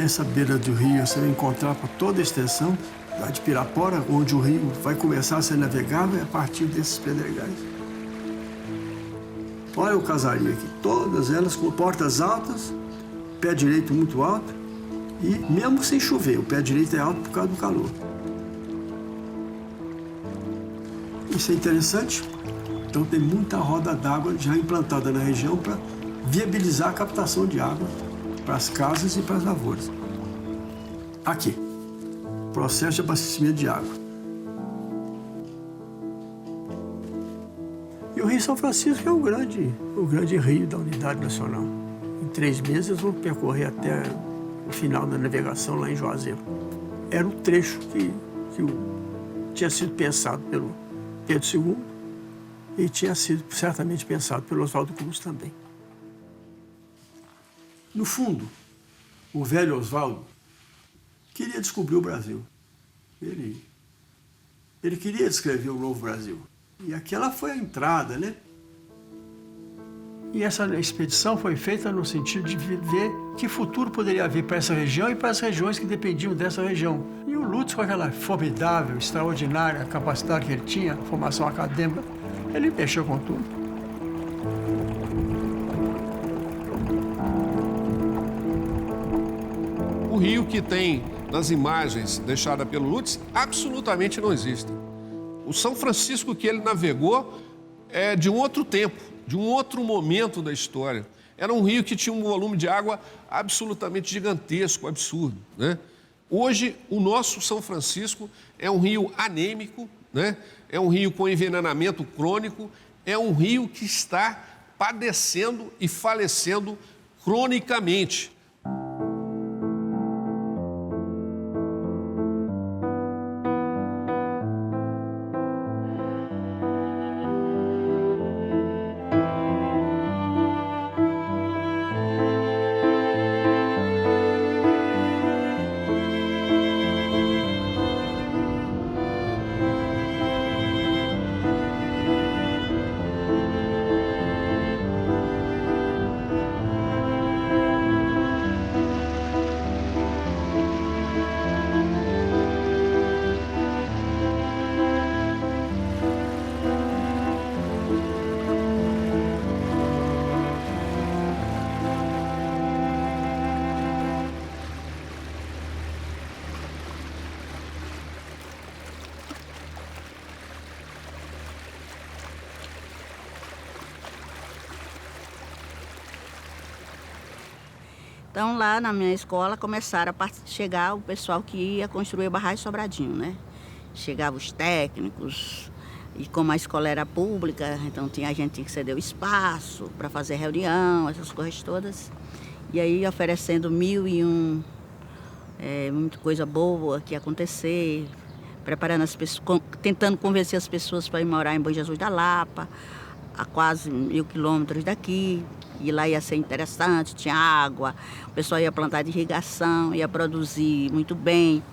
Essa beira do rio você vai encontrar por toda a extensão lá de Pirapora, onde o rio vai começar a ser navegável é a partir desses pedregais. Olha o casario aqui, todas elas com portas altas, pé direito muito alto e mesmo sem chover, o pé direito é alto por causa do calor. Isso é interessante, então tem muita roda d'água já implantada na região para viabilizar a captação de água para as casas e para as lavouras. Aqui, processo de abastecimento de água. E o Rio São Francisco é o grande rio da unidade nacional. Em 3 meses eu vou percorrer até o final da navegação lá em Juazeiro. Era um trecho que tinha sido pensado pelo Pedro II e tinha sido certamente pensado pelo Oswaldo Cruz também. No fundo, o velho Oswaldo queria descobrir o Brasil. Ele queria descrever o novo Brasil. E aquela foi a entrada, né? E essa expedição foi feita no sentido de ver que futuro poderia haver para essa região e para as regiões que dependiam dessa região. E o Lutz, com aquela formidável, extraordinária capacidade que ele tinha, formação acadêmica, ele mexeu com tudo. O rio que tem nas imagens deixadas pelo Lutz absolutamente não existe. O São Francisco que ele navegou é de um outro tempo, de um outro momento da história. Era um rio que tinha um volume de água absolutamente gigantesco, absurdo, né? Hoje, o nosso São Francisco é um rio anêmico, né? É um rio com envenenamento crônico, é um rio que está padecendo e falecendo cronicamente. Então, lá na minha escola, começaram a chegar o pessoal que ia construir a barragem Sobradinho, né? Chegavam os técnicos, e como a escola era pública, então a gente tinha que ceder o espaço para fazer reunião, essas coisas todas. E aí oferecendo 1001, muita coisa boa que ia acontecer, preparando as pessoas, tentando convencer as pessoas para ir morar em Bom Jesus da Lapa, a quase 1000 quilômetros daqui. E lá ia ser interessante, tinha água, o pessoal ia plantar de irrigação, ia produzir muito bem.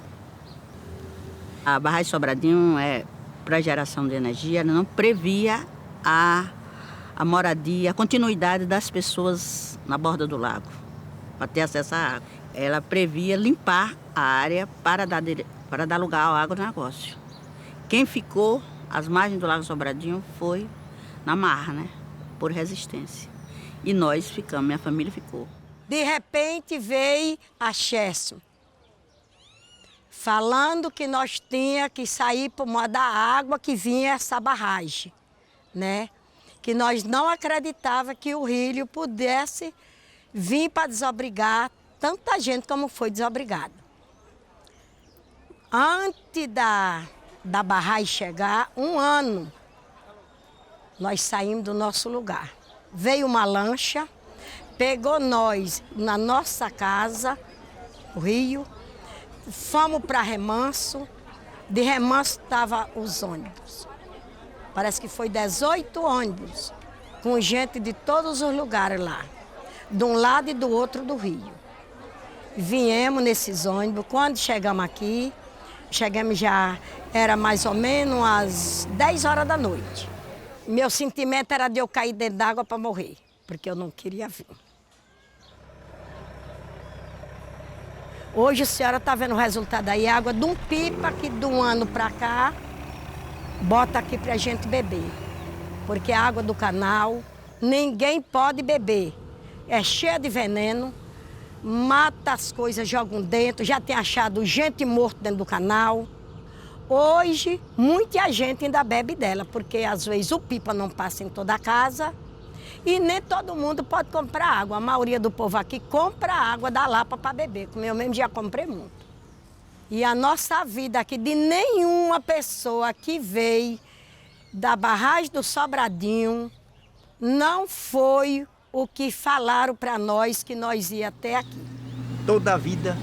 A barragem Sobradinho, para geração de energia, não previa a moradia, a continuidade das pessoas na borda do lago, para ter acesso à água. Ela previa limpar a área para dar lugar ao agronegócio. Quem ficou às margens do Lago Sobradinho foi na marra, né? Por resistência. E nós ficamos, minha família ficou. De repente veio a Chesso, falando que nós tínhamos que sair para uma da água que vinha essa barragem, né? Que nós não acreditávamos que o rio pudesse vir para desobrigar tanta gente como foi desobrigada. Antes da barragem chegar, 1 ano, nós saímos do nosso lugar. Veio uma lancha, pegou nós na nossa casa, o rio, fomos para Remanso. De Remanso estavam os ônibus. Parece que foi 18 ônibus, com gente de todos os lugares lá, de um lado e do outro do rio. Viemos nesses ônibus. Quando chegamos aqui, chegamos já, era mais ou menos às 10 horas da noite. Meu sentimento era de eu cair dentro d'água para morrer, porque eu não queria vir. Hoje a senhora está vendo o resultado aí, água de um pipa que de um ano para cá, bota aqui para a gente beber. Porque a água do canal, ninguém pode beber. É cheia de veneno, mata as coisas, jogam dentro, já tem achado gente morta dentro do canal. Hoje, muita gente ainda bebe dela, porque às vezes o pipa não passa em toda a casa e nem todo mundo pode comprar água. A maioria do povo aqui compra água da Lapa para beber, como eu mesmo já comprei muito. E a nossa vida aqui, de nenhuma pessoa que veio da barragem do Sobradinho, não foi o que falaram para nós que nós ia até aqui. Toda a vida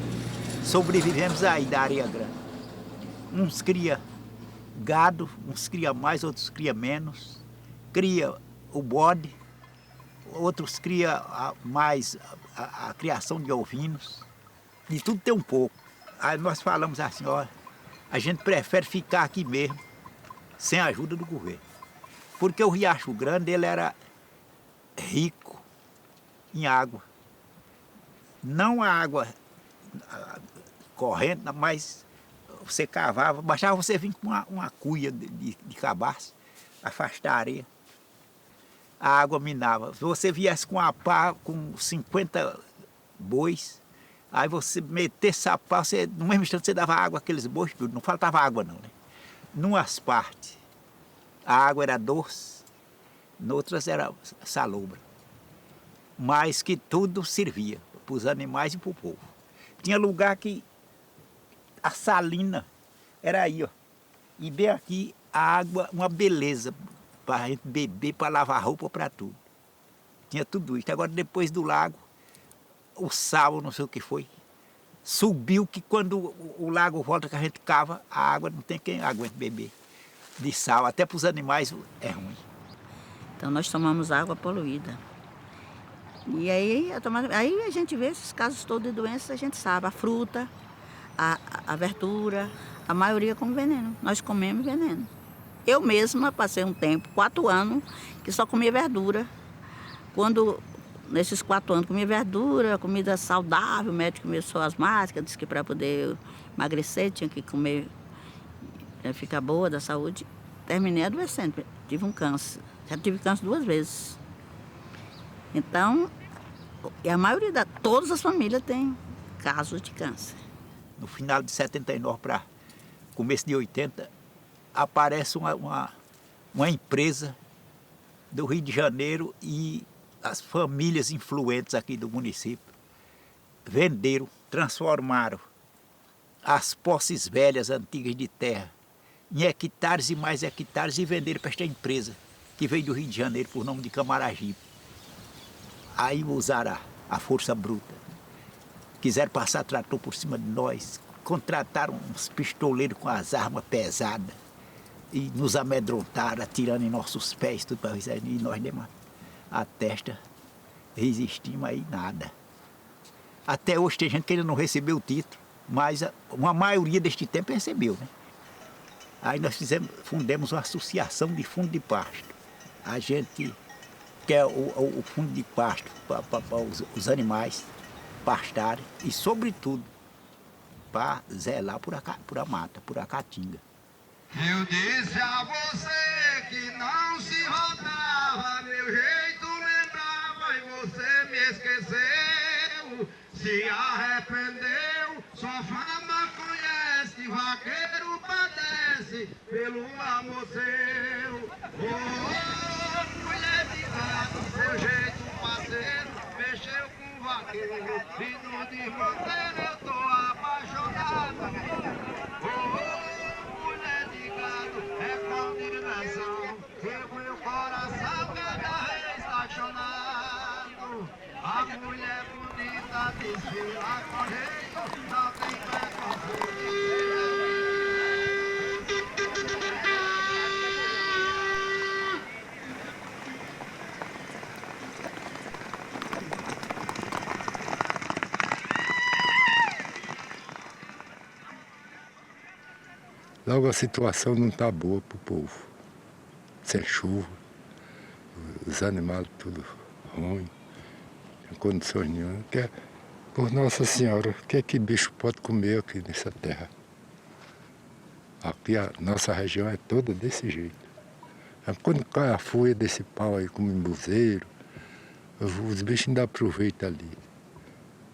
sobrevivemos aí da Areia Grande. Uns cria gado, uns cria mais, outros cria menos. Cria o bode, outros cria mais a criação de ovinos. De tudo tem um pouco. Aí nós falamos assim, ó, a gente prefere ficar aqui mesmo, sem a ajuda do governo. Porque o Riacho Grande, ele era rico em água. Não a água corrente, mas você cavava, bastava você vir com uma cuia de cabaço, afastar a areia. A água minava. Se você viesse com a pá, com 50 bois, aí você metesse a pá, no mesmo instante você dava água àqueles bois, tudo. Não faltava água não, né? Numas partes, a água era doce, noutras era salobra. Mas que tudo servia para os animais e para o povo. Tinha lugar que a salina era aí, ó. E bem aqui a água, uma beleza para a gente beber, para lavar roupa, para tudo. Tinha tudo isso. Agora depois do lago, o sal, não sei o que foi, subiu que quando o lago volta que a gente cava, a água não tem quem aguente beber. De sal, até para os animais é ruim. Então nós tomamos água poluída. E aí a gente vê esses casos todos de doenças, a gente sabe, a fruta, a verdura, a maioria com veneno. Nós comemos veneno. Eu mesma passei um tempo, 4 anos, que só comia verdura. Nesses 4 anos comia verdura, comida saudável, o médico começou asmática, disse que para poder emagrecer tinha que comer, ficar boa da saúde. Terminei adoecendo, tive um câncer. Já tive câncer 2 vezes. Então, a maioria, todas as famílias têm casos de câncer. No final de 79 para começo de 80, aparece uma empresa do Rio de Janeiro e as famílias influentes aqui do município venderam, transformaram as posses velhas, antigas de terra, em hectares e mais hectares e venderam para esta empresa que veio do Rio de Janeiro por nome de Camaragibe. Aí usaram a força bruta, quiseram passar trator por cima de nós, contrataram uns pistoleiros com as armas pesadas e nos amedrontaram, atirando em nossos pés, tudo para isso, e nós demos a testa, resistimos aí nada. Até hoje tem gente que ainda não recebeu o título, mas uma maioria deste tempo recebeu, né? Aí nós fundamos uma associação de fundo de pasto. A gente quer o fundo de pasto para os animais pastarem e, sobretudo, para zelar por a mata, por a caatinga. Eu disse a você que não se rodava, meu jeito lembrava e você me esqueceu. Se arrependeu, sua fama conhece, vaqueiro padece pelo amor seu. Oh, mulher de gato, seu jeito parceiro, mexeu com o vaqueiro, e no de fronteira eu tô apaixonado. Oh, Logo a situação não está boa para o povo. Sem chuva, os animais tudo ruim, sem condições nenhuma. Por Nossa Senhora, o que é que bicho pode comer aqui nessa terra? Aqui a nossa região é toda desse jeito. Quando cai a folha desse pau aí como embuzeiro, os bichos ainda aproveitam ali.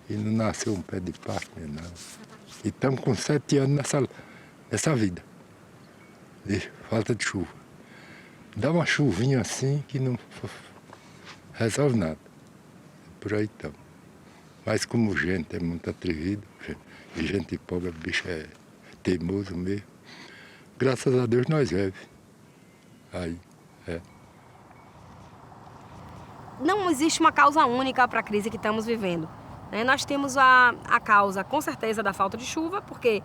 E não nasceu um pé de pasto nem nada. E estamos com 7 anos nessa vida, de falta de chuva. Dá uma chuvinha assim que não resolve nada. Por aí estamos. Mas como gente é muito atrevido, e gente pobre, bicho é teimoso mesmo, graças a Deus nós vivemos. Aí, Não existe uma causa única para a crise que estamos vivendo. Nós temos a causa, com certeza, da falta de chuva, porque,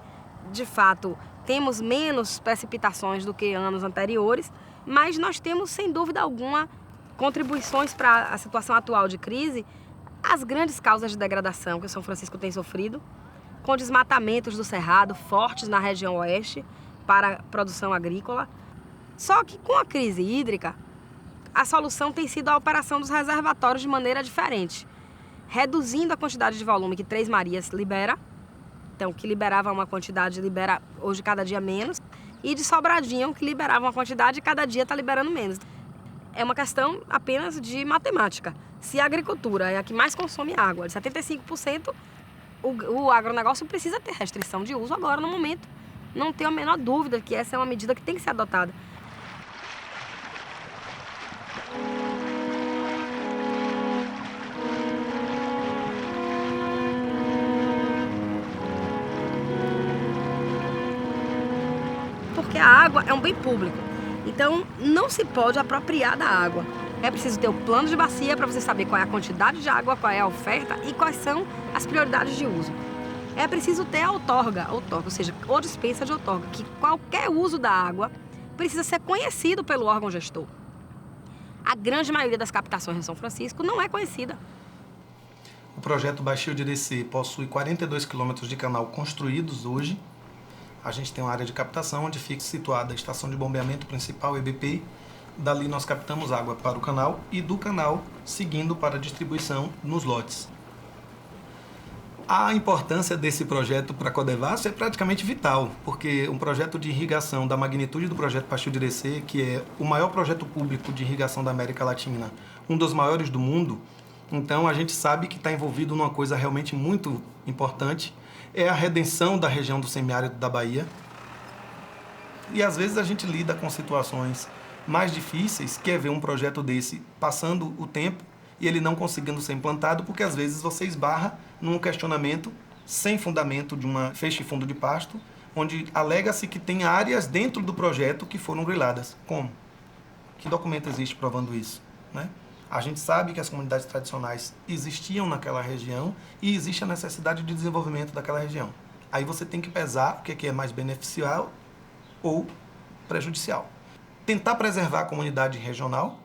de fato, temos menos precipitações do que anos anteriores, mas nós temos, sem dúvida alguma, contribuições para a situação atual de crise, as grandes causas de degradação que o São Francisco tem sofrido, com desmatamentos do cerrado fortes na região oeste para a produção agrícola. Só que com a crise hídrica, a solução tem sido a operação dos reservatórios de maneira diferente, reduzindo a quantidade de volume que Três Marias libera, então que liberava uma quantidade, libera hoje cada dia menos, e de Sobradinho, que liberava uma quantidade e cada dia está liberando menos. É uma questão apenas de matemática. Se a agricultura é a que mais consome água, de 75%, o agronegócio precisa ter restrição de uso agora, no momento. Não tenho a menor dúvida que essa é uma medida que tem que ser adotada. Porque a água é um bem público. Então, não se pode apropriar da água. É preciso ter o plano de bacia para você saber qual é a quantidade de água, qual é a oferta e quais são as prioridades de uso. É preciso ter a outorga, ou seja, ou dispensa de outorga, que qualquer uso da água precisa ser conhecido pelo órgão gestor. A grande maioria das captações em São Francisco não é conhecida. O projeto Baixio de Irecê possui 42 quilômetros de canal construídos hoje. A gente tem uma área de captação onde fica situada a estação de bombeamento principal, EBP. Dali nós captamos água para o canal e do canal seguindo para a distribuição nos lotes. A importância desse projeto para a Codevasf é praticamente vital, porque um projeto de irrigação da magnitude do projeto Baixio de Irecê, que é o maior projeto público de irrigação da América Latina, um dos maiores do mundo, então a gente sabe que está envolvido numa coisa realmente muito importante, é a redenção da região do semiárido da Bahia. E às vezes a gente lida com situações mais difíceis, que é ver um projeto desse passando o tempo e ele não conseguindo ser implantado, porque às vezes você esbarra num questionamento sem fundamento de uma feixe fundo de pasto, onde alega-se que tem áreas dentro do projeto que foram griladas. Como? Que documento existe provando isso, né? A gente sabe que as comunidades tradicionais existiam naquela região e existe a necessidade de desenvolvimento daquela região. Aí você tem que pesar o que é mais beneficial ou prejudicial. Tentar preservar a comunidade regional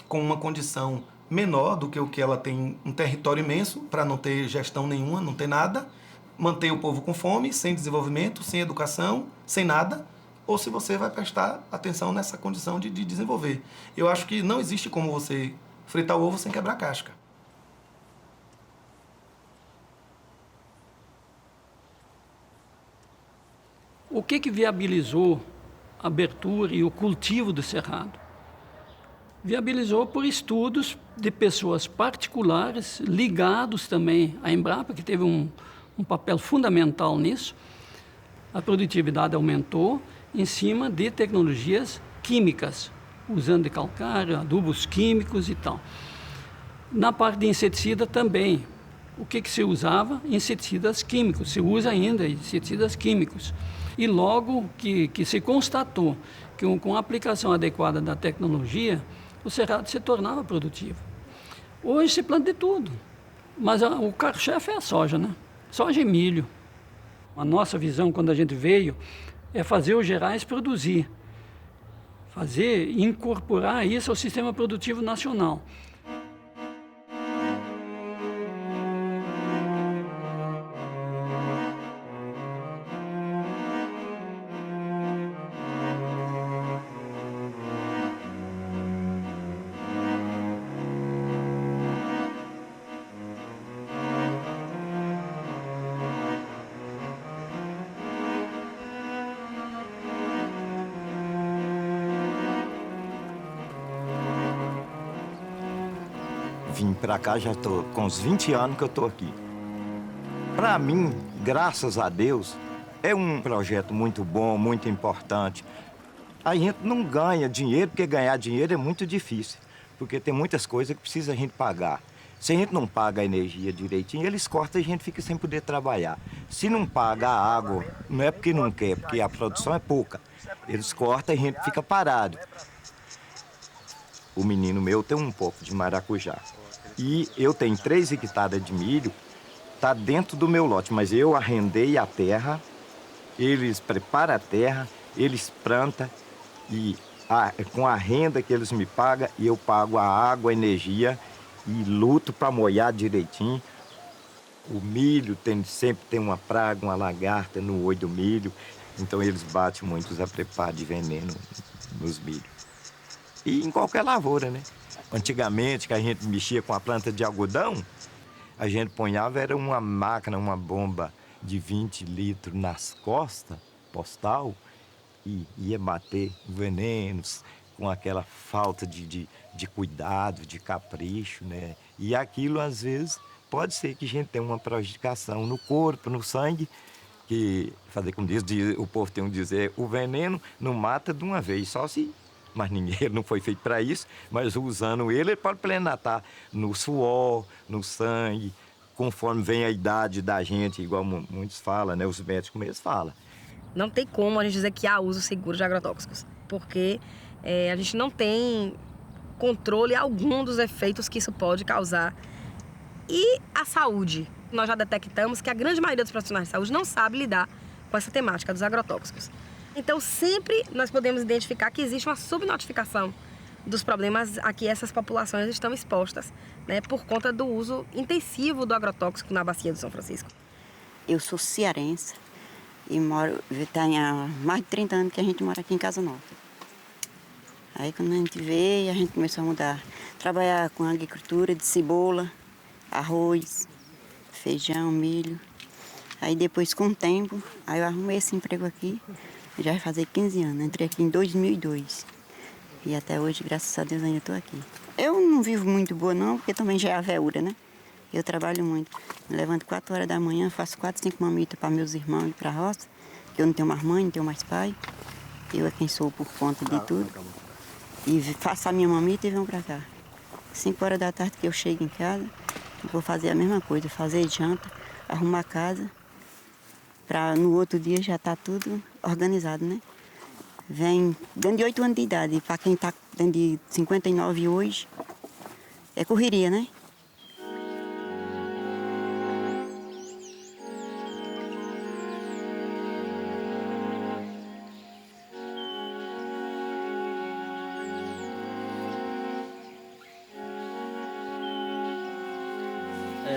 com uma condição menor do que o que ela tem, um território imenso, para não ter gestão nenhuma, não ter nada, manter o povo com fome, sem desenvolvimento, sem educação, sem nada, ou se você vai prestar atenção nessa condição de desenvolver. Eu acho que não existe como você fritar o ovo sem quebrar a casca. O que viabilizou a abertura e o cultivo do cerrado? Viabilizou por estudos de pessoas particulares, ligados também à Embrapa, que teve um papel fundamental nisso. A produtividade aumentou em cima de tecnologias químicas, usando de calcário, adubos químicos e tal. Na parte de inseticida também. O que se usava? Inseticidas químicos. Se usa ainda inseticidas químicos. E logo que se constatou que com a aplicação adequada da tecnologia, o cerrado se tornava produtivo. Hoje se planta de tudo, mas o carro-chefe é a soja, né? soja e milho. A nossa visão, quando a gente veio, é fazer os Gerais produzir. Incorporar isso ao sistema produtivo nacional. Vim pra cá, já tô com uns 20 anos que eu tô aqui. Pra mim, graças a Deus, é um projeto muito bom, muito importante. A gente não ganha dinheiro, porque ganhar dinheiro é muito difícil, porque tem muitas coisas que precisa a gente pagar. Se a gente não paga a energia direitinho, eles cortam e a gente fica sem poder trabalhar. Se não paga a água, não é porque não quer, porque a produção é pouca. Eles cortam e a gente fica parado. O menino meu tem um pouco de maracujá. E eu tenho 3 hectares de milho, está dentro do meu lote, mas eu arrendei a terra, eles preparam a terra, eles plantam e com a renda que eles me pagam, eu pago a água, a energia e luto para molhar direitinho. O milho sempre tem uma praga, uma lagarta no olho do milho, então eles batem muitos a preparo de veneno nos milhos. E em qualquer lavoura, né? Antigamente, que a gente mexia com a planta de algodão, a gente ponhava, era uma máquina, uma bomba de 20 litros nas costas, postal, e ia bater venenos com aquela falta de cuidado, de capricho, né? E aquilo, às vezes, pode ser que a gente tenha uma prejudicação no corpo, no sangue, que, fazer como diz, o povo tem um dizer, o veneno não mata de uma vez, só se... Mas ninguém não foi feito para isso, mas usando ele pode plenatar no suor, no sangue, conforme vem a idade da gente, igual muitos falam, né? Os médicos mesmo falam. Não tem como a gente dizer que há uso seguro de agrotóxicos, porque a gente não tem controle algum dos efeitos que isso pode causar. E a saúde? Nós já detectamos que a grande maioria dos profissionais de saúde não sabe lidar com essa temática dos agrotóxicos. Então, sempre nós podemos identificar que existe uma subnotificação dos problemas a que essas populações estão expostas, né, por conta do uso intensivo do agrotóxico na bacia do São Francisco. Eu sou cearense e tem há mais de 30 anos que a gente mora aqui em Casa Nova. Aí, quando a gente veio, a gente começou a mudar, trabalhar com agricultura de cebola, arroz, feijão, milho. Aí, depois, com o tempo, aí eu arrumei esse emprego aqui. Já vai fazer 15 anos, entrei aqui em 2002 e até hoje, graças a Deus, ainda estou aqui. Eu não vivo muito boa não, porque também já é a veúra, né? Eu trabalho muito, me levanto 4 horas da manhã, faço 4, 5 mamitas para meus irmãos ir para a roça, que eu não tenho mais mãe, não tenho mais pai, eu é quem sou por conta de tudo. E faço a minha mamita e venho para cá. 5 horas da tarde que eu chego em casa, vou fazer a mesma coisa, fazer janta, arrumar a casa, para no outro dia já tá tudo organizado, né? Vem dentro de 8 anos de idade, para quem tá dentro de 59 hoje, é correria, né?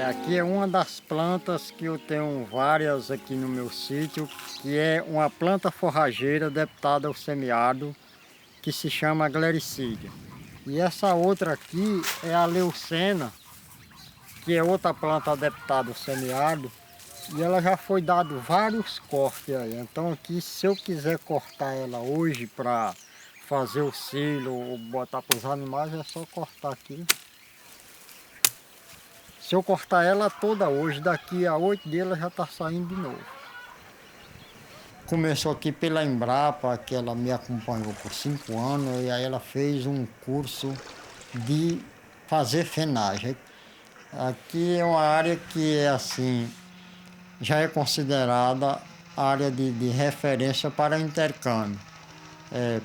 Aqui é uma das plantas que eu tenho várias aqui no meu sítio, que é uma planta forrageira adaptada ao semiárido, que se chama glericídia. E essa outra aqui é a leucena, que é outra planta adaptada ao semiárido, e ela já foi dado vários cortes aí. Então aqui, se eu quiser cortar ela hoje para fazer o silo ou botar para os animais, é só cortar aqui. Se eu cortar ela toda hoje, daqui a 8 dias ela já está saindo de novo. Começou aqui pela Embrapa, que ela me acompanhou por 5 anos, e aí ela fez um curso de fazer fenagem. Aqui é uma área que é assim, já é considerada área de referência para intercâmbio.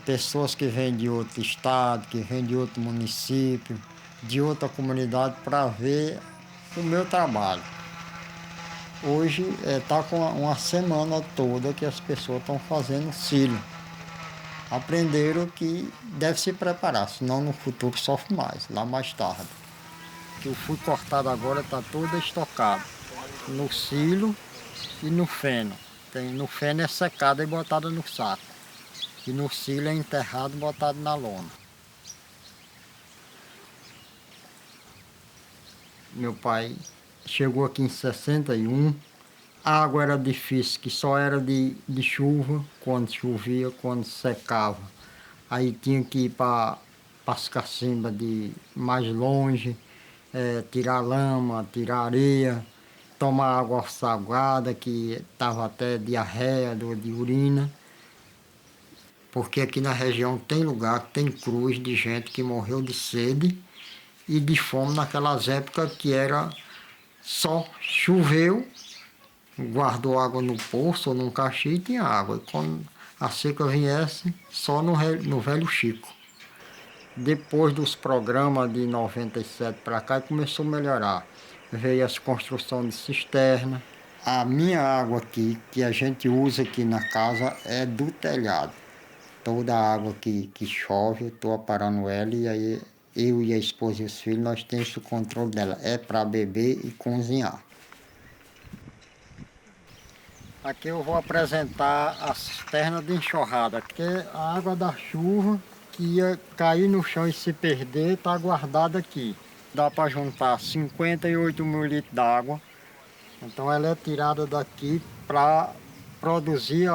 Pessoas que vêm de outro estado, que vêm de outro município, de outra comunidade para ver o meu trabalho. Hoje está com uma semana toda que as pessoas estão fazendo silo. Aprenderam que deve se preparar, senão no futuro sofre mais, lá mais tarde. Que o fui cortado agora está todo estocado, no silo e no feno. No feno é secado e botado no saco. E no silo é enterrado e botado na lona. Meu pai chegou aqui em 61, a água era difícil, que só era de chuva, quando chovia, quando secava. Aí tinha que ir para as cacimbas de mais longe, tirar lama, tirar areia, tomar água salgada, que estava até diarreia, dor de urina. Porque aqui na região tem lugar, tem cruz de gente que morreu de sede e de fome naquelas épocas que era só choveu, guardou água no poço ou num caixão e tinha água. E quando a seca viesse, só no Velho Chico. Depois dos programas de 97 para cá, começou a melhorar. Veio as construções de cisterna. A minha água aqui, que a gente usa aqui na casa, é do telhado. Toda a água que chove, eu estou aparando ela e aí eu e a esposa e os filhos, nós temos o controle dela. É para beber e cozinhar. Aqui eu vou apresentar a cisterna de enxurrada, que é a água da chuva que ia cair no chão e se perder, está guardada aqui. Dá para juntar 58 mil litros d'água. Então ela é tirada daqui para produzir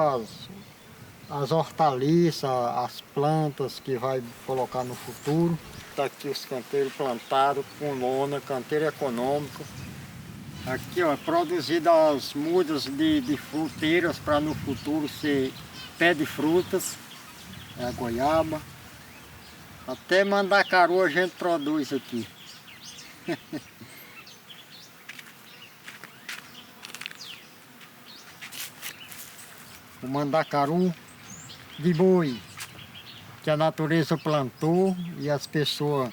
as hortaliças, as plantas que vai colocar no futuro. Está aqui os canteiros plantados com lona, canteiro econômico. Aqui, ó, produzidas as mudas de fruteiras para no futuro ser pé de frutas, a goiaba. Até mandacaru a gente produz aqui. O mandacaru de boi, que a natureza plantou e as pessoas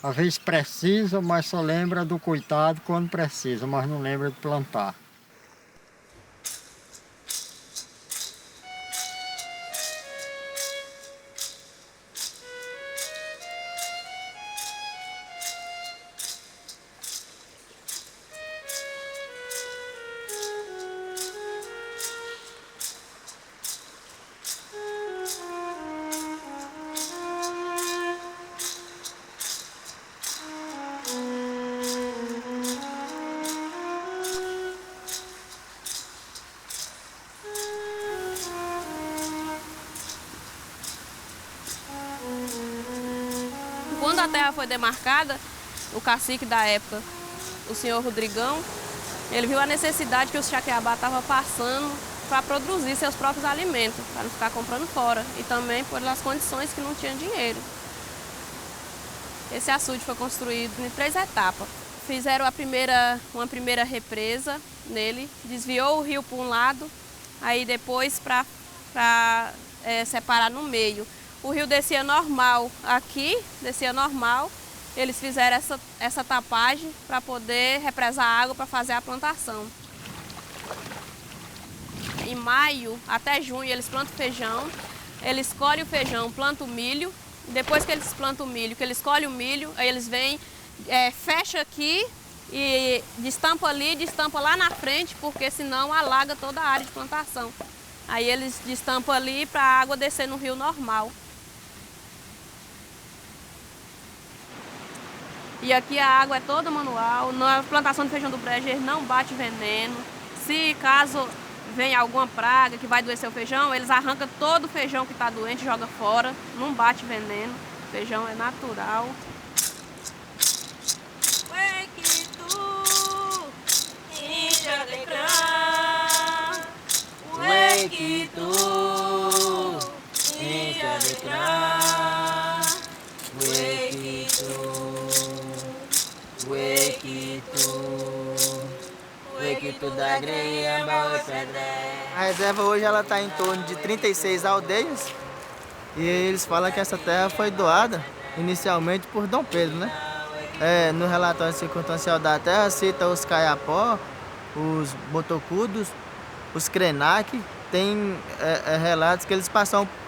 às vezes precisam, mas só lembra do coitado quando precisa, mas não lembra de plantar. Quando a terra foi demarcada, o cacique da época, o senhor Rodrigão, ele viu a necessidade que os Chaquiabá estavam passando para produzir seus próprios alimentos, para não ficar comprando fora, e também pelas condições que não tinham dinheiro. Esse açude foi construído em 3 etapas. Fizeram uma primeira represa nele, desviou o rio para um lado, aí depois para separar no meio. O rio descia normal aqui, descia normal. Eles fizeram essa tapagem para poder represar água para fazer a plantação. Em maio até junho eles plantam feijão, eles colhem o feijão, plantam o milho. Depois que eles plantam o milho, que eles colhem o milho, aí eles vêm, fecha aqui e destampa ali, destampa lá na frente, porque senão alaga toda a área de plantação. Aí eles destampam ali para a água descer no rio normal. E aqui a água é toda manual, na plantação de feijão do brejo eles não bate veneno. Se caso venha alguma praga que vai adoecer o feijão, eles arrancam todo o feijão que está doente e joga fora, não bate veneno, o feijão é natural. A reserva hoje ela está em torno de 36 aldeias e eles falam que essa terra foi doada inicialmente por Dom Pedro, né? No relatório circunstancial da terra cita os Caiapó os botocudos, os Krenak. Tem relatos que eles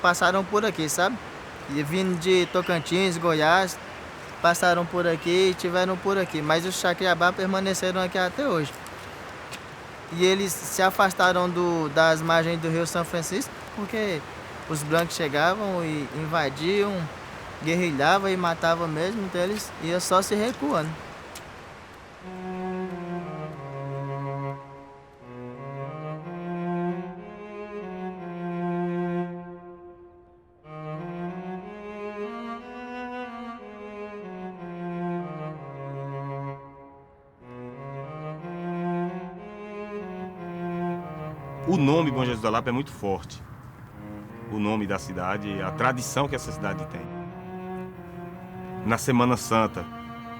passaram por aqui, sabe? E vindo de Tocantins, Goiás, passaram por aqui e estiveram por aqui. Mas os Chacriabá permaneceram aqui até hoje. E eles se afastaram das margens do Rio São Francisco porque os brancos chegavam e invadiam, guerrilhavam e matavam mesmo, então eles iam só se recuando. O nome Bom Jesus da Lapa é muito forte. O nome da cidade, a tradição que essa cidade tem. Na Semana Santa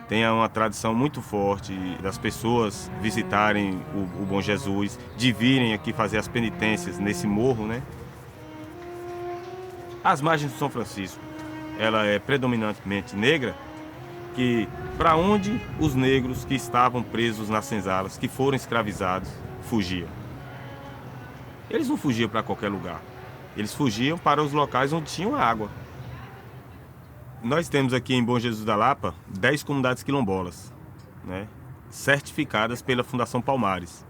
tem uma tradição muito forte das pessoas visitarem o Bom Jesus, de virem aqui fazer as penitências nesse morro, né? As margens do São Francisco, ela é predominantemente negra, que para onde os negros que estavam presos nas senzalas, que foram escravizados, fugiam. Eles não fugiam para qualquer lugar. Eles fugiam para os locais onde tinham água. Nós temos aqui em Bom Jesus da Lapa 10 comunidades quilombolas, né, certificadas pela Fundação Palmares.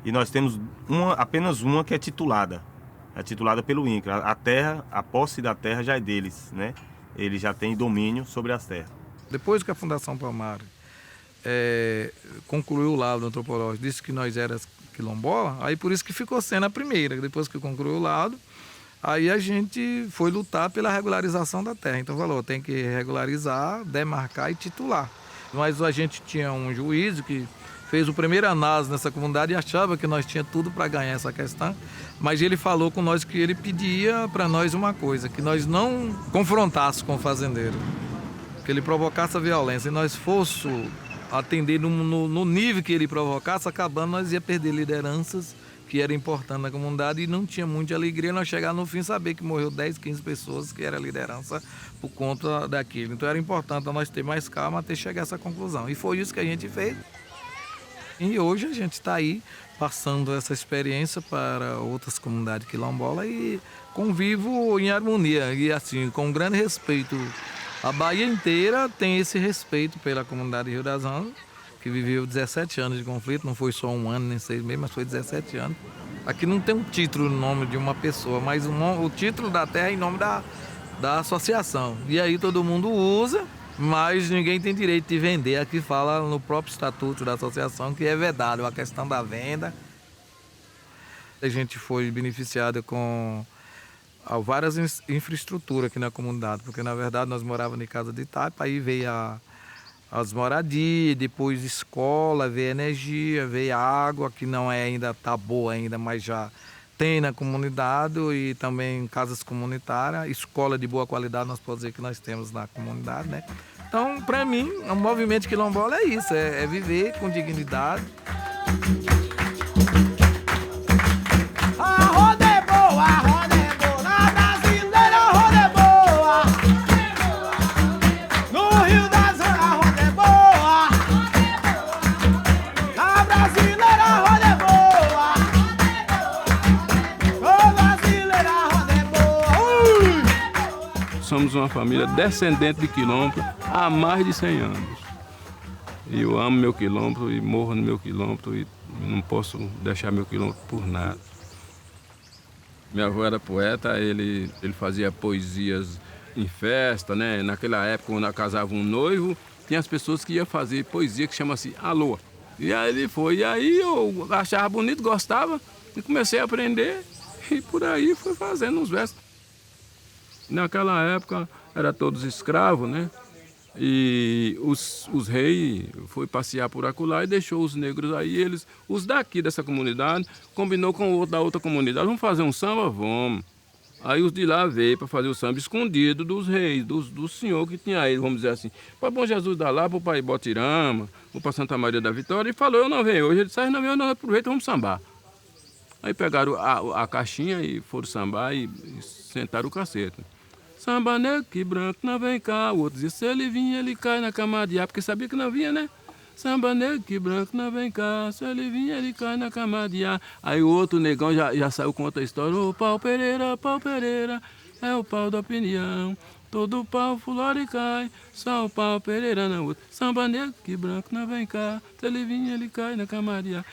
E nós temos apenas uma que é titulada pelo INCRA. A terra, a posse da terra já é deles, né? Eles já têm domínio sobre as terras. Depois que a Fundação Palmares concluiu o laudo antropológico, disse que nós éramos quilombola, aí por isso que ficou sendo a primeira. Depois que concluiu o laudo, aí a gente foi lutar pela regularização da terra. Então falou, tem que regularizar, demarcar e titular. Mas a gente tinha um juiz que fez o primeiro análise nessa comunidade e achava que nós tínhamos tudo para ganhar essa questão, mas ele falou com nós que ele pedia para nós uma coisa, que nós não confrontássemos com o fazendeiro, que ele provocasse a violência e nós fôssemos atender no nível que ele provocasse, acabando nós ia perder lideranças que era importante na comunidade e não tinha muita alegria nós chegar no fim e saber que morreu 10, 15 pessoas que era liderança por conta daquilo. Então era importante nós ter mais calma até chegar a essa conclusão. E foi isso que a gente fez. E hoje a gente está aí passando essa experiência para outras comunidades quilombolas e convivo em harmonia e assim, com grande respeito. A Bahia inteira tem esse respeito pela comunidade de Rio das Anjas, que viveu 17 anos de conflito, não foi só um ano, nem 6 meses, mas foi 17 anos. Aqui não tem um título no nome de uma pessoa, mas o título da terra é em nome da associação. E aí todo mundo usa, mas ninguém tem direito de vender. Aqui fala no próprio estatuto da associação que é vedado a questão da venda. A gente foi beneficiada com várias infraestruturas aqui na comunidade, porque na verdade nós morávamos em casa de taipa, aí veio as moradias, depois escola, veio energia, veio água, que não é ainda tá boa ainda, mas já tem na comunidade, e também casas comunitárias, escola de boa qualidade, nós podemos dizer que nós temos na comunidade, né? Então, para mim, o movimento quilombola é isso, é viver com dignidade. A roda é boa, a roda é boa, na brasileira a roda é boa. No Rio das Anjas a roda é boa. Na brasileira a roda é boa. Ô brasileira a roda é boa. Somos uma família descendente de quilombo há mais de 100 anos. E eu amo meu quilombo e morro no meu quilombo e não posso deixar meu quilombo por nada. Meu avô era poeta, ele fazia poesias em festa, né? Naquela época, quando casava um noivo, tinha as pessoas que iam fazer poesia que chama-se Alô. E aí ele foi, e aí eu achava bonito, gostava, e comecei a aprender, e por aí fui fazendo uns versos. Naquela época, era todos escravos, né? E os reis foi passear por acolá e deixou os negros aí, os daqui dessa comunidade, combinou com o outro da outra comunidade, vamos fazer um samba? Vamos. Aí os de lá veio para fazer o samba escondido dos reis, do senhor que tinha aí, vamos dizer assim, para Bom Jesus da Lapa, para Ibotirama, ou para Santa Maria da Vitória, e falou, eu não venho hoje, ele disse, não venho, não, aproveita, vamos sambar. Aí pegaram a caixinha e foram sambar e sentaram o cacete. Samba negro que branco não vem cá, o outro dizia, se ele vinha, ele cai na cama de ar, porque sabia que não vinha, né? Samba negro que branco não vem cá, se ele vinha ele cai na cama de ar. Aí o outro negão já saiu com outra história. Ô pau Pereira, é o pau da opinião. Todo pau fulora e cai, só o pau Pereira não usa. Samba negro que branco não vem cá, se ele vinha ele cai na cama de ar.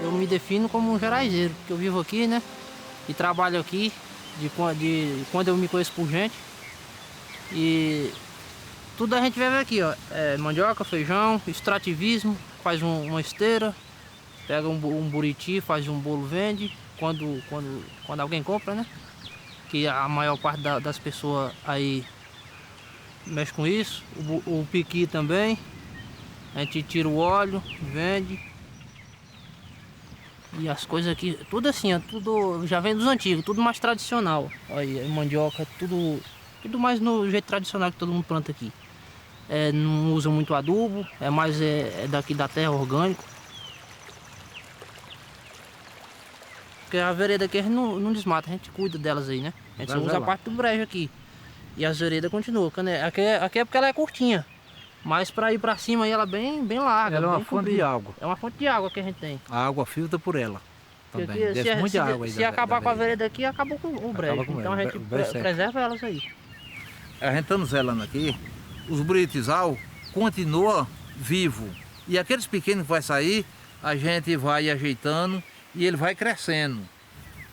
Eu me defino como um geraizeiro, porque eu vivo aqui, né? E trabalho aqui de quando eu me conheço por gente. E tudo a gente vive aqui, ó. Mandioca, feijão, extrativismo, faz uma esteira, pega um buriti, faz um bolo, vende. Quando alguém compra, né? Que a maior parte das pessoas aí mexe com isso. O piqui também. A gente tira o óleo, vende. E as coisas aqui, tudo assim, ó, tudo já vem dos antigos, tudo mais tradicional. Aí, mandioca, tudo mais no jeito tradicional que todo mundo planta aqui. Não usa muito adubo, é mais daqui da terra, orgânico. Porque a vereda aqui a gente não desmata, a gente cuida delas aí, né? A gente só usa a parte do brejo aqui. E as veredas continuam. Aqui é porque ela é curtinha. Mas para ir para cima aí ela é bem larga. Ela é uma bem fonte comprida. de água. É uma fonte de água que a gente tem. A água filtra por ela também. Porque Desce muita água aí. Se acabar com a vereda aqui, acabou com o brejo. Então a gente preserva elas aí. A gente estamos zelando aqui, os buritizal continua vivo. E aqueles pequenos que vai sair, a gente vai ajeitando e ele vai crescendo.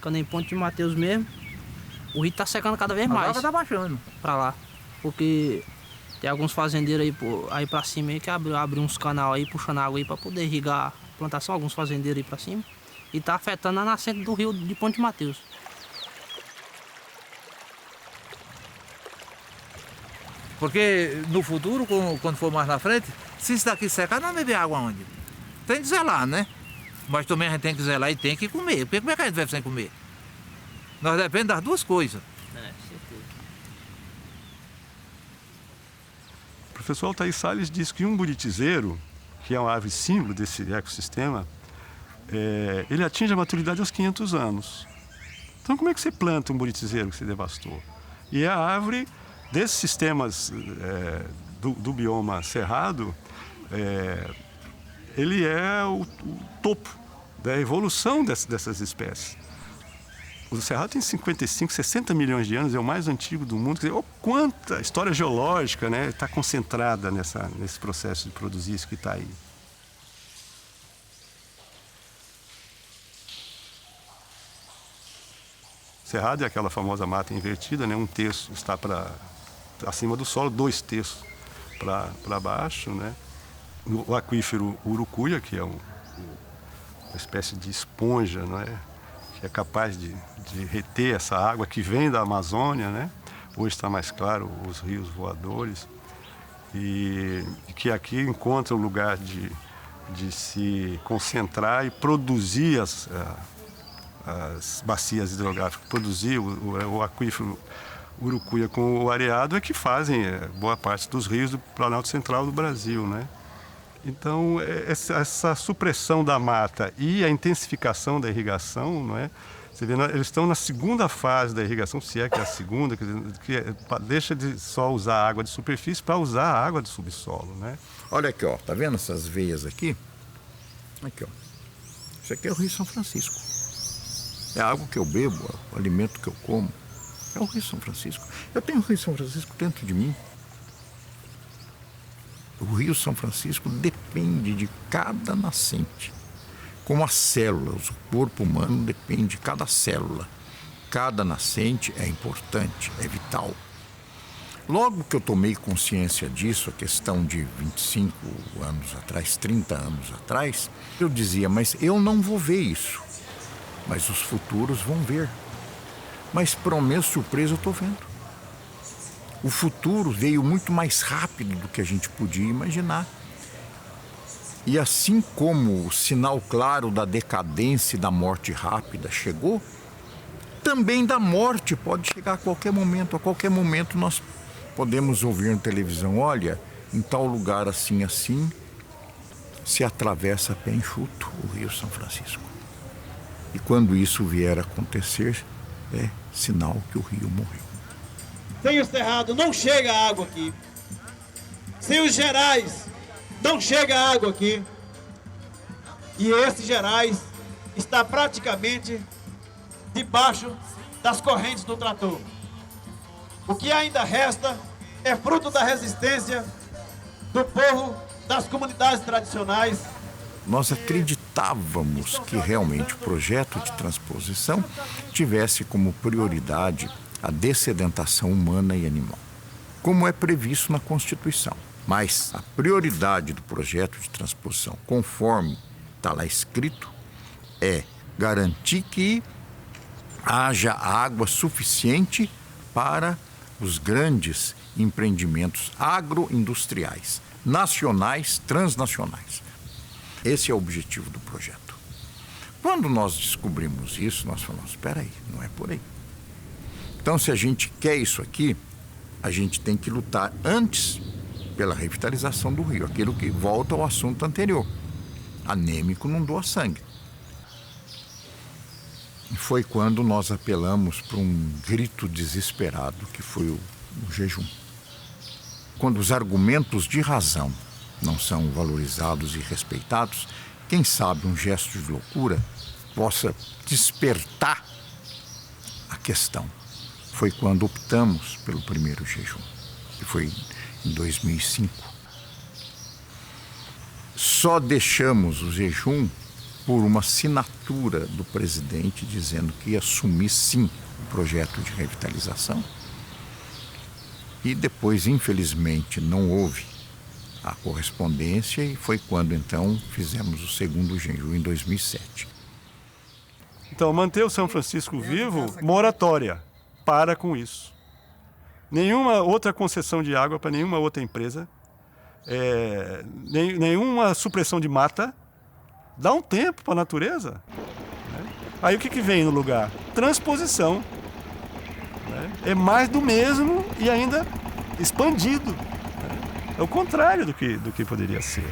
Quando em Ponte de Mateus mesmo, o rio tá secando cada vez mais. A água tá baixando. Pra lá. Porque tem alguns fazendeiros aí pra cima aí que abriu uns canal aí, puxando água aí pra poder irrigar a plantação, alguns fazendeiros aí pra cima. E tá afetando a nascente do rio de Ponte de Mateus. Porque no futuro, quando for mais na frente, se isso daqui secar, não vai beber água onde? Tem que zelar, né? Mas também a gente tem que zelar e tem que comer. Porque como é que a gente vive sem comer? Nós dependemos das duas coisas. O professor Altair Salles diz que um buritizeiro, que é uma ave símbolo desse ecossistema, ele atinge a maturidade aos 500 anos. Então como é que você planta um buritizeiro que você devastou? E a árvore desses sistemas do bioma cerrado, ele é o topo da evolução dessas espécies. O Cerrado tem 55, 60 milhões de anos, é o mais antigo do mundo. Quer dizer, quanta história geológica, né, está concentrada nesse processo de produzir isso que está aí. Cerrado é aquela famosa mata invertida, né? Um terço está acima do solo, 2 terços para baixo, né? O aquífero Urucuia, que é uma espécie de esponja, não é? Que é capaz de reter essa água que vem da Amazônia, né? Hoje está mais claro, os rios voadores, e que aqui encontra um lugar de se concentrar e produzir as bacias hidrográficas, produzir o aquífero Urucuia com o areado, é que fazem boa parte dos rios do Planalto Central do Brasil, né? Então, essa supressão da mata e a intensificação da irrigação, não é? Você vê, eles estão na segunda fase da irrigação, se é que é a segunda, que deixa de só usar a água de superfície para usar a água do subsolo, né? Olha aqui, ó, tá vendo essas veias aqui? Aqui, ó. Isso aqui é o Rio São Francisco. É a água que eu bebo, o alimento que eu como. É o Rio São Francisco. Eu tenho o Rio São Francisco dentro de mim. O Rio São Francisco depende de cada nascente. Como as células, o corpo humano depende de cada célula. Cada nascente é importante, é vital. Logo que eu tomei consciência disso, a questão de 25 anos atrás, 30 anos atrás, eu dizia, mas eu não vou ver isso. Mas os futuros vão ver. Mas para minha surpresa eu estou vendo. O futuro veio muito mais rápido do que a gente podia imaginar. E assim como o sinal claro da decadência e da morte rápida chegou, também da morte, pode chegar a qualquer momento. A qualquer momento nós podemos ouvir na televisão, olha, em tal lugar assim, assim, se atravessa a pé enxuto o Rio São Francisco. E quando isso vier a acontecer, é sinal que o rio morreu. Sem o Cerrado não chega água aqui. Sem os Gerais não chega água aqui. E esse Gerais está praticamente debaixo das correntes do trator. O que ainda resta é fruto da resistência do povo das comunidades tradicionais. Nós acreditávamos que realmente o projeto de transposição tivesse como prioridade a dessedentação humana e animal, como é previsto na Constituição. Mas a prioridade do projeto de transposição, conforme está lá escrito, é garantir que haja água suficiente para os grandes empreendimentos agroindustriais, nacionais, transnacionais. Esse é o objetivo do projeto. Quando nós descobrimos isso, nós falamos, espera aí, não é por aí. Então, se a gente quer isso aqui, a gente tem que lutar antes pela revitalização do rio, aquilo que volta ao assunto anterior. Anêmico não doa sangue. E foi quando nós apelamos para um grito desesperado, que foi o jejum. Quando os argumentos de razão não são valorizados e respeitados, quem sabe um gesto de loucura possa despertar a questão. Foi quando optamos pelo primeiro jejum, que foi em 2005. Só deixamos o jejum por uma assinatura do presidente dizendo que ia assumir sim o projeto de revitalização. E depois, infelizmente, não houve a correspondência e foi quando então fizemos o segundo jejum em 2007. Então, manter o São Francisco vivo, moratória, para com isso. Nenhuma outra concessão de água para nenhuma outra empresa, nenhuma supressão de mata, dá um tempo para a natureza. Né? Aí o que vem no lugar? Transposição. Né? É mais do mesmo e ainda expandido. Né? É o contrário do que poderia ser.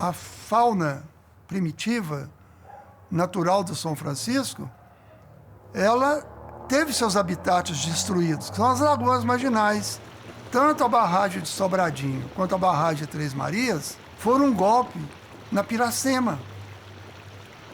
A fauna primitiva, natural do São Francisco, ela teve seus habitats destruídos, que são as lagoas marginais. Tanto a barragem de Sobradinho quanto a barragem de Três Marias foram um golpe na Piracema.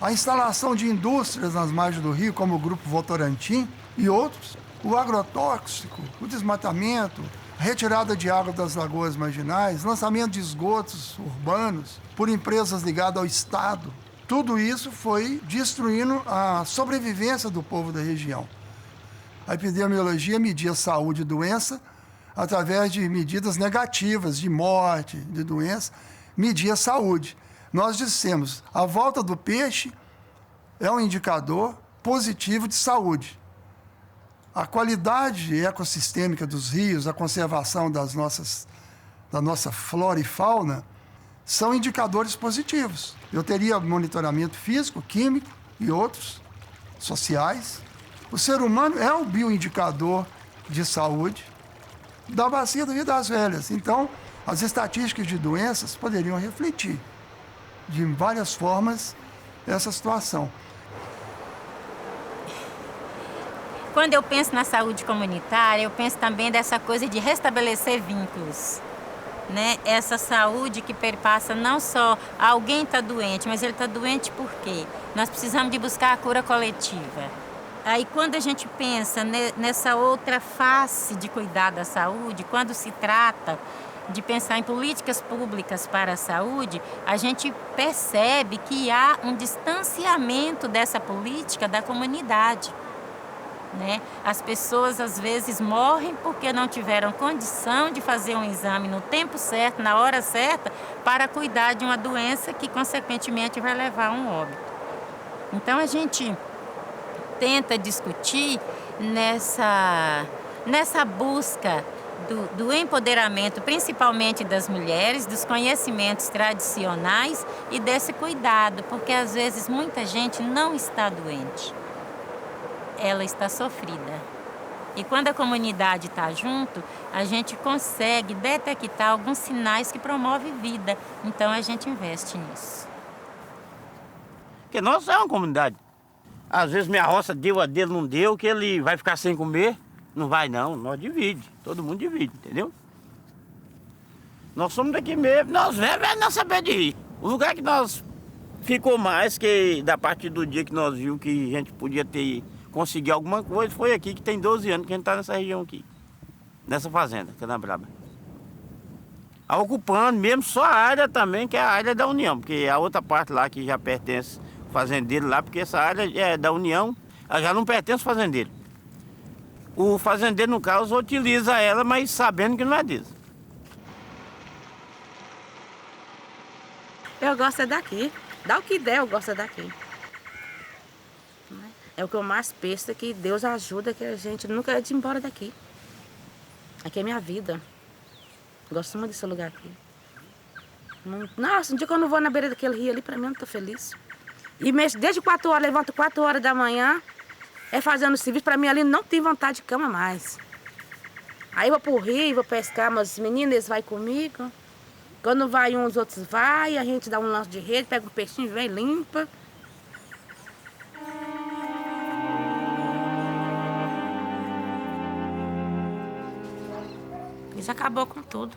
A instalação de indústrias nas margens do rio, como o Grupo Votorantim e outros, o agrotóxico, o desmatamento, a retirada de água das lagoas marginais, lançamento de esgotos urbanos por empresas ligadas ao Estado, tudo isso foi destruindo a sobrevivência do povo da região. A epidemiologia media saúde e doença através de medidas negativas, de morte, de doença, media saúde. Nós dissemos, a volta do peixe é um indicador positivo de saúde. A qualidade ecossistêmica dos rios, a conservação da nossa flora e fauna, são indicadores positivos. Eu teria monitoramento físico, químico e outros, sociais. O ser humano é o bioindicador de saúde da bacia do Rio das Velhas. Então, as estatísticas de doenças poderiam refletir de várias formas essa situação. Quando eu penso na saúde comunitária, eu penso também dessa coisa de restabelecer vínculos, né? Essa saúde que perpassa não só alguém está doente, mas ele está doente por quê? Nós precisamos de buscar a cura coletiva. Aí quando a gente pensa nessa outra face de cuidar da saúde, quando se trata de pensar em políticas públicas para a saúde, a gente percebe que há um distanciamento dessa política da comunidade. Né? As pessoas às vezes morrem porque não tiveram condição de fazer um exame no tempo certo, na hora certa, para cuidar de uma doença que consequentemente vai levar a um óbito. Então a gente tenta discutir nessa busca do empoderamento, principalmente das mulheres, dos conhecimentos tradicionais e desse cuidado, porque às vezes muita gente não está doente, ela está sofrida. E quando a comunidade está junto, a gente consegue detectar alguns sinais que promovem vida, então a gente investe nisso. Porque nós é uma comunidade. Às vezes minha roça deu a dele, não deu, que ele vai ficar sem comer. Não vai não, nós divide, todo mundo divide, entendeu? Nós somos daqui mesmo, nós vemos não saber de rir. O lugar que nós ficou mais, que da partir do dia que nós vimos que a gente podia conseguir alguma coisa, foi aqui, que tem 12 anos que a gente está nessa região aqui, nessa fazenda, Canabrava. Ocupando mesmo só a área também, que é a área da União, porque a outra parte lá que já pertence ao fazendeiro lá, porque essa área é da União, ela já não pertence ao fazendeiro. O fazendeiro, no caso, utiliza ela, mas sabendo que não é disso. Eu gosto daqui. Dá o que der, eu gosto daqui. É o que eu mais penso, é que Deus ajuda, que a gente nunca é de ir embora daqui. Aqui é minha vida. Gosto muito desse lugar aqui. Nossa, um dia que eu não vou na beira daquele rio ali, pra mim eu não tô feliz. E desde 4 horas, levanto 4 horas da manhã, fazendo serviço, pra mim ali não tem vontade de cama mais. Aí eu vou pro rio, vou pescar, mas os meninos, eles vão comigo. Quando vai uns, outros vai, a gente dá um lanche de rede, pega um peixinho, vem, limpa. Isso acabou com tudo.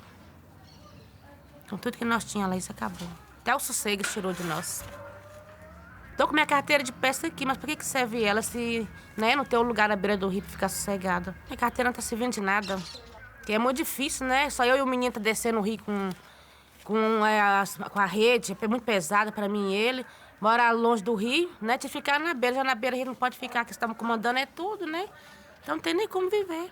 Com tudo que nós tínhamos lá, isso acabou. Até o sossego tirou de nós. Tô com minha carteira de pesca aqui, mas por que serve ela se não tem um lugar na beira do rio pra ficar sossegada? Minha carteira não tá servindo de nada. Porque é muito difícil, né? Só eu e o menino tá descendo o rio com a rede, é muito pesada pra mim e ele. Mora longe do rio, né? De ficar na beira, já na beira a gente não pode ficar, que estamos comandando é tudo, né? Então não tem nem como viver.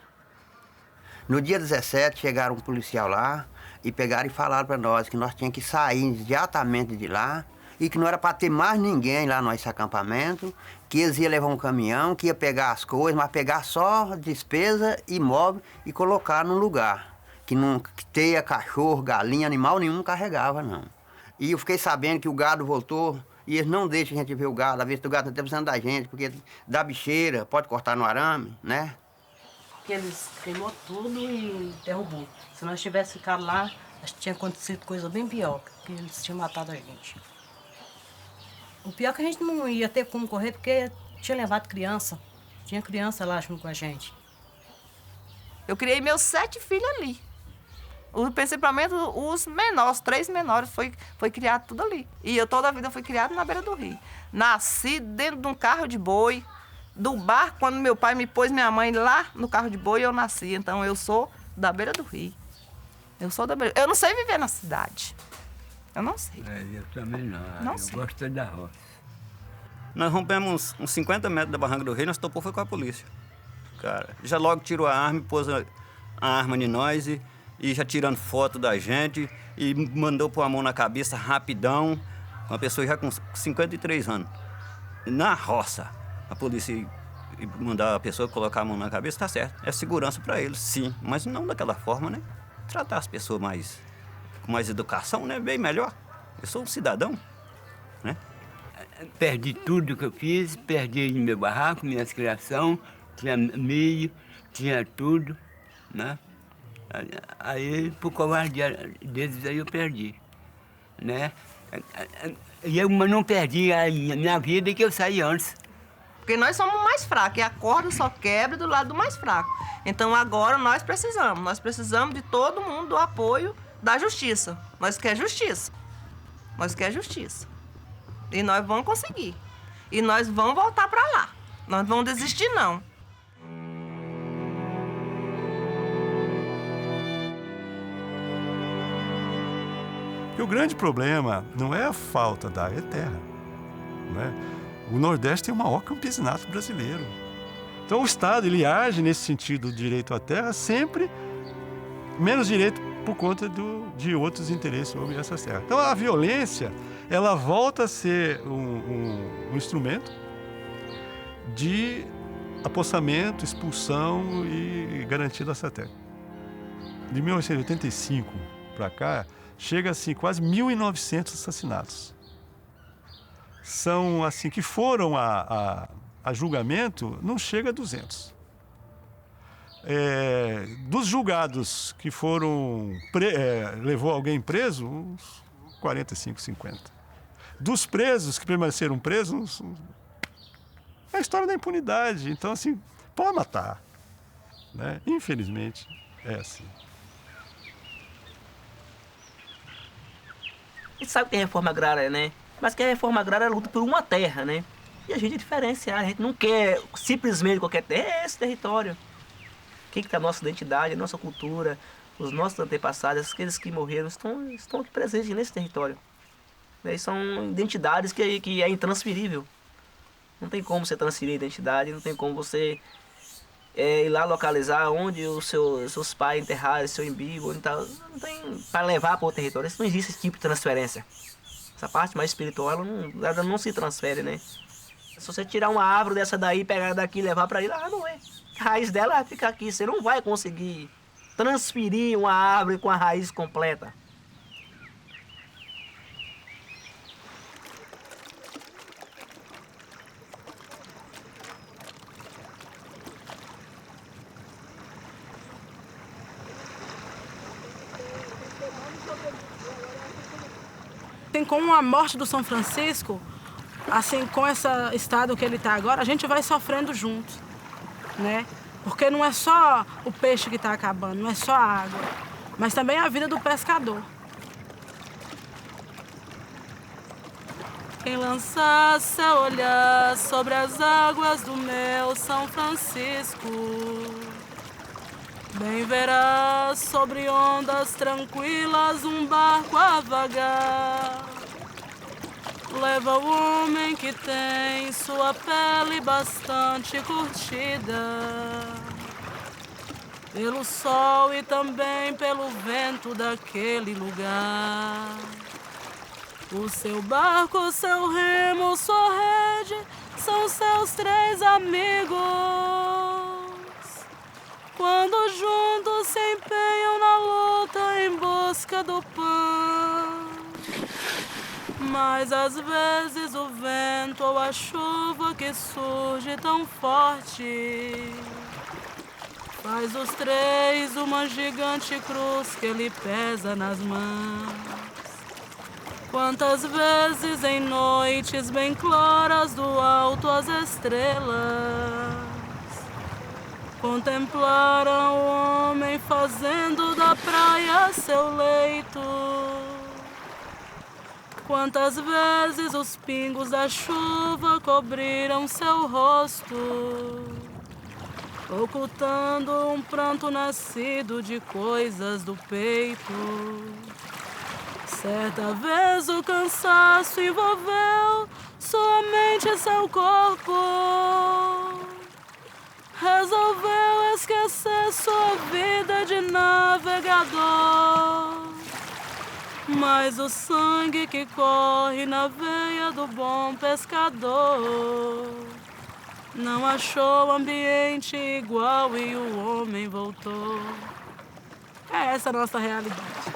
No dia 17, chegaram um policial lá e pegaram e falaram para nós que nós tínhamos que sair imediatamente de lá e que não era para ter mais ninguém lá no nosso acampamento, que eles iam levar um caminhão, que ia pegar as coisas, mas pegar só despesa, imóvel e colocar num lugar. Que não teia, cachorro, galinha, animal nenhum carregava, não. E eu fiquei sabendo que o gado voltou e eles não deixam a gente ver o gado, às vezes o gado está precisando da gente, porque dá bicheira, pode cortar no arame, né? Porque eles queimou tudo e derrubou. Se nós tivéssemos ficado lá, acho que tinha acontecido coisa bem pior, que eles tinham matado a gente. O pior é que a gente não ia ter como correr, porque tinha levado criança. Tinha criança lá junto com a gente. Eu criei meus 7 filhos ali. Principalmente os menores, 3 menores, foi criado tudo ali. E eu toda a vida fui criado na beira do rio. Nasci dentro de um carro de boi, do barco, quando meu pai me pôs minha mãe lá no carro de boi, eu nasci. Então eu sou da beira do rio. Eu sou da beira. Eu não sei viver na cidade. Eu não sei. Eu também não. Não eu sei. gosto da roça. Nós rompemos uns 50 metros da Barranca do Rei, nós topou foi com a polícia. Cara, já logo tirou a arma e pôs a arma em nós e já tirando foto da gente e mandou pôr a mão na cabeça rapidão. Uma pessoa já com 53 anos. Na roça, a polícia mandar a pessoa colocar a mão na cabeça, tá certo. É segurança para eles, sim. Mas não daquela forma, né? Tratar as pessoas com mais educação, né? Bem melhor. Eu sou um cidadão, né? Perdi tudo que eu fiz, perdi meu barraco, minhas criação, tinha milho, tinha tudo, né? Aí, por covardia deles, aí eu perdi, né? E eu não perdi a minha vida que eu saí antes. Porque nós somos mais fracos e a corda só quebra do lado do mais fraco. Então agora nós precisamos de todo mundo, do apoio da justiça. Nós queremos justiça. Nós queremos justiça. E nós vamos conseguir. E nós vamos voltar para lá. Nós não vamos desistir, não. Porque o grande problema não é a falta da área, é terra. Né? O Nordeste tem o maior campesinato brasileiro. Então o Estado ele age nesse sentido do direito à terra sempre menos direito por conta de outros interesses sobre essas terras. Então a violência ela volta a ser um instrumento de apossamento, expulsão e garantia dessa terra. de 1985 para cá, chega assim, quase 1.900 assassinatos. São, assim, que foram a julgamento, não chega a 200. Dos julgados que foram, levou alguém preso, uns 45, 50. Dos presos que permaneceram presos, é a história da impunidade. Então, assim, pode matar, né? Infelizmente, é assim. A gente sabe que tem reforma agrária, né? Mas que a reforma agrária luta por uma terra, né? E a gente é diferenciar, a gente não quer simplesmente qualquer terra, é esse território. O que está a nossa identidade, a nossa cultura, os nossos antepassados, aqueles que morreram, estão aqui presentes nesse território. E são identidades que é intransferível. Não tem como você transferir a identidade, não tem como você ir lá localizar onde os seus pais enterraram, seu umbigo, não tem para levar para o território. Isso não existe esse tipo de transferência. Essa parte mais espiritual, ela não se transfere, né? Se você tirar uma árvore dessa daí, pegar daqui e levar para aí, ela não é. A raiz dela vai ficar aqui. Você não vai conseguir transferir uma árvore com a raiz completa. Assim, com a morte do São Francisco, assim, com esse estado que ele está agora, a gente vai sofrendo junto, né? Porque não é só o peixe que está acabando, não é só a água, mas também a vida do pescador. Quem lançar seu olhar sobre as águas do meu São Francisco, bem verá sobre ondas tranquilas um barco a vagar. Leva o homem que tem sua pele bastante curtida pelo sol e também pelo vento daquele lugar. O seu barco, seu remo, sua rede são seus três amigos. Quando juntos se empenham na luta em busca do pão. Mas às vezes o vento ou a chuva que surge tão forte faz dos três uma gigante cruz que lhe pesa nas mãos. Quantas vezes em noites bem claras do alto as estrelas contemplaram o homem fazendo da praia seu leito. Quantas vezes os pingos da chuva cobriram seu rosto, ocultando um pranto nascido de coisas do peito. Certa vez o cansaço envolveu sua mente e seu corpo. Resolveu esquecer sua vida de navegador. Mas o sangue que corre na veia do bom pescador não achou ambiente igual e o homem voltou. É essa a nossa realidade.